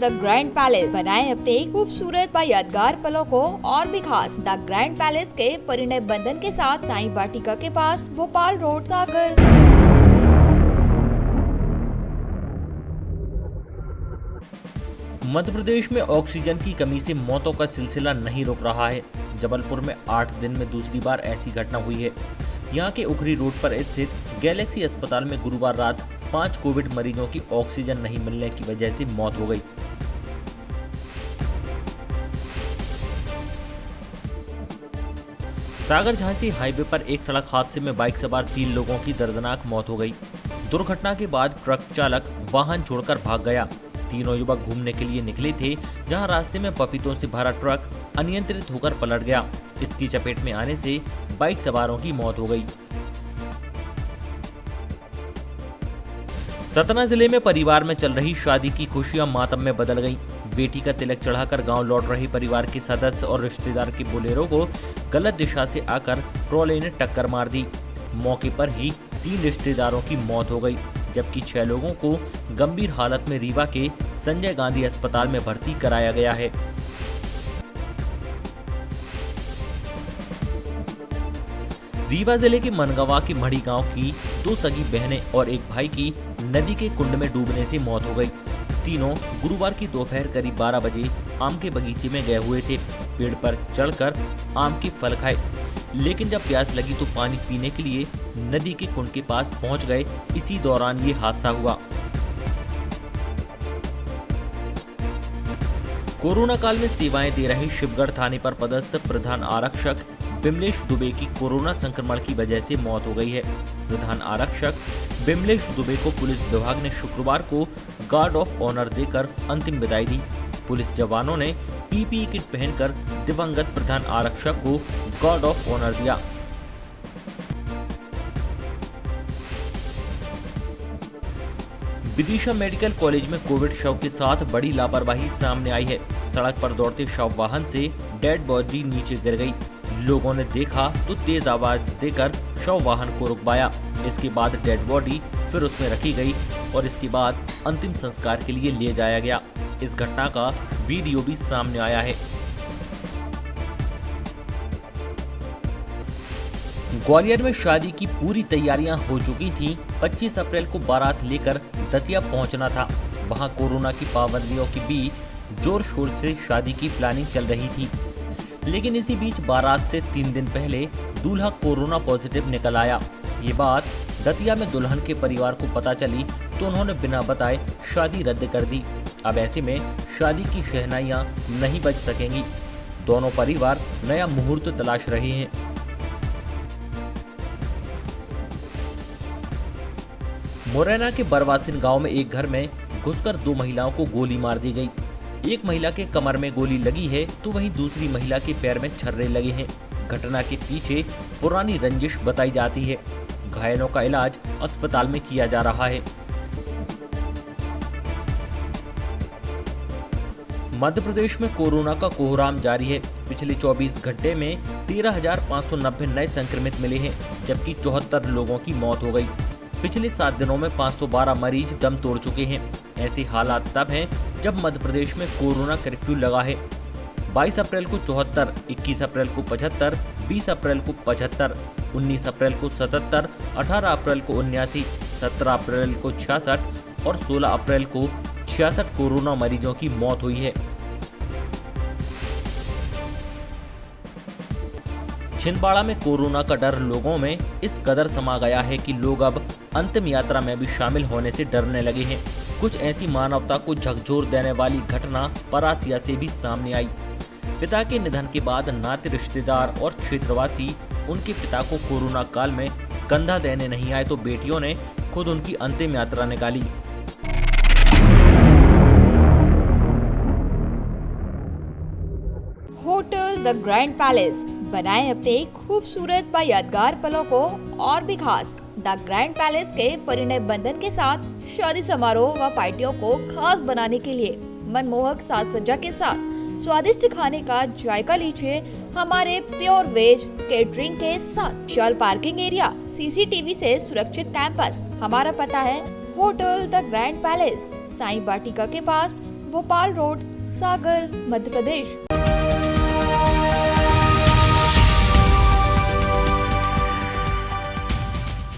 The Grand palace, बनाएं अपने खूबसूरत व यादगार पलों को और भी खास। द ग्रैंड पैलेस के परिणय बंधन के साथ साई वाटिका के पास, भोपाल रोड, सागर। मध्य प्रदेश में ऑक्सीजन की कमी से मौतों का सिलसिला नहीं रुक रहा है। जबलपुर में 8 दिन में दूसरी बार ऐसी घटना हुई है। यहां के उखरी रोड पर स्थित गैलेक्सी अस्पताल में गुरुवार रात 5 कोविड मरीजों की ऑक्सीजन नहीं मिलने की वजह से मौत हो गई। सागर झांसी हाईवे पर एक सड़क हादसे में बाइक सवार 3 लोगों की दर्दनाक मौत हो गई। दुर्घटना के बाद ट्रक चालक वाहन छोड़कर भाग गया। तीनों युवक घूमने के लिए निकले थे, जहां रास्ते में पपीतों से भरा ट्रक अनियंत्रित होकर पलट गया। इसकी चपेट में आने से बाइक सवारों की मौत हो गई। सतना जिले में परिवार में चल रही शादी की खुशियां मातम में बदल गईं। बेटी का तिलक चढ़ाकर गांव लौट रहे परिवार के सदस्य और रिश्तेदार के बोलेरो को गलत दिशा से आकर ट्रॉले ने टक्कर मार दी। मौके पर ही 3 रिश्तेदारों की मौत हो गई, जबकि 6 लोगों को गंभीर हालत में रीवा के संजय गांधी अस्पताल में भर्ती कराया गया है। रीवा जिले के मनगवा के मढ़ी गांव की 2 सगी बहनें और एक भाई की नदी के कुंड में डूबने से मौत हो गई। तीनों गुरुवार की दोपहर करीब 12 बजे आम के बगीचे में गए हुए थे। पेड़ पर चढ़कर आम के फल खाए, लेकिन जब प्यास लगी तो पानी पीने के लिए नदी के कुंड के पास पहुंच गए। इसी दौरान ये हादसा हुआ। कोरोना काल में सेवाएं दे रहे शिवगढ़ थाने पर पदस्थ प्रधान आरक्षक बिमलेश दुबे की कोरोना संक्रमण की वजह से मौत हो गई है। प्रधान आरक्षक बिमलेश दुबे को पुलिस विभाग ने शुक्रवार को गार्ड ऑफ ऑनर देकर अंतिम विदाई दी। पुलिस जवानों ने पीपीई किट पहनकर दिवंगत प्रधान आरक्षक को गार्ड ऑफ ऑनर दिया। विदिशा मेडिकल कॉलेज में कोविड शव के साथ बड़ी लापरवाही सामने आई है। सड़क पर दौड़ते शव वाहन से डेड बॉडी नीचे गिर गई। लोगों ने देखा तो तेज आवाज देकर शव वाहन को रुकवाया। इसके बाद डेड बॉडी फिर उसमें रखी गई और इसके बाद अंतिम संस्कार के लिए ले जाया गया। इस घटना का वीडियो भी सामने आया है। ग्वालियर में शादी की पूरी तैयारियां हो चुकी थीं। 25 अप्रैल को बारात लेकर दतिया पहुंचना था। वहां कोरोना की पाबंदियों के बीच जोर शोर से शादी की प्लानिंग चल रही थी, लेकिन इसी बीच बारात से 3 दिन पहले दूल्हा कोरोना पॉजिटिव निकल आया। ये बात दतिया में दुल्हन के परिवार को पता चली तो उन्होंने बिना बताए शादी रद्द कर दी। अब ऐसे में शादी की शहनाइयां नहीं बज सकेंगी। दोनों परिवार नया मुहूर्त तलाश रहे हैं। मुरैना के बरवासिन गांव में एक घर में घुसकर 2 महिलाओं को गोली मार दी गई। एक महिला के कमर में गोली लगी है तो वहीं दूसरी महिला के पैर में छर्रे लगे हैं। घटना के पीछे पुरानी रंजिश बताई जाती है। घायलों का इलाज अस्पताल में किया जा रहा है। मध्य प्रदेश में कोरोना का कोहराम जारी है। पिछले 24 घंटे में 13,590 नए संक्रमित मिले हैं, जबकि 74 लोगों की मौत हो गई। पिछले 7 दिनों में 512 मरीज दम तोड़ चुके हैं। ऐसे हालात तब हैं जब मध्य प्रदेश में कोरोना कर्फ्यू लगा है। 22 अप्रैल को 74, 21 अप्रैल को 75, 20 अप्रैल को 75, 19 अप्रैल को 77, 18 अप्रैल को 79, 17 अप्रैल को 66 और 16 अप्रैल को 66 कोरोना मरीजों की मौत हुई है। छिंदवाड़ा में कोरोना का डर लोगों में इस कदर समा गया है कि लोग अब अंतिम यात्रा में भी शामिल होने से डरने लगे हैं। कुछ ऐसी मानवता को झकझोर देने वाली घटना परासिया से भी सामने आई। पिता के निधन के बाद नाते रिश्तेदार और क्षेत्रवासी उनके पिता को कोरोना काल में कंधा देने नहीं आए तो बेटियों ने खुद उनकी अंतिम यात्रा निकाली। होटल द ग्रैंड पैलेस, बनाएं अपने खूबसूरत व यादगार पलों को और भी खास। द ग्रैंड पैलेस के परिणय बंधन के साथ शादी समारोह व पार्टियों को खास बनाने के लिए मनमोहक साज सज्जा के साथ स्वादिष्ट खाने का जायका लीजिए हमारे प्योर वेज केटरिंग के साथ। विशाल पार्किंग एरिया, सीसीटीवी से सुरक्षित कैंपस। हमारा पता है hotel the Grand Palace, Sai Vatika के पास, भोपाल रोड, सागर, मध्य प्रदेश।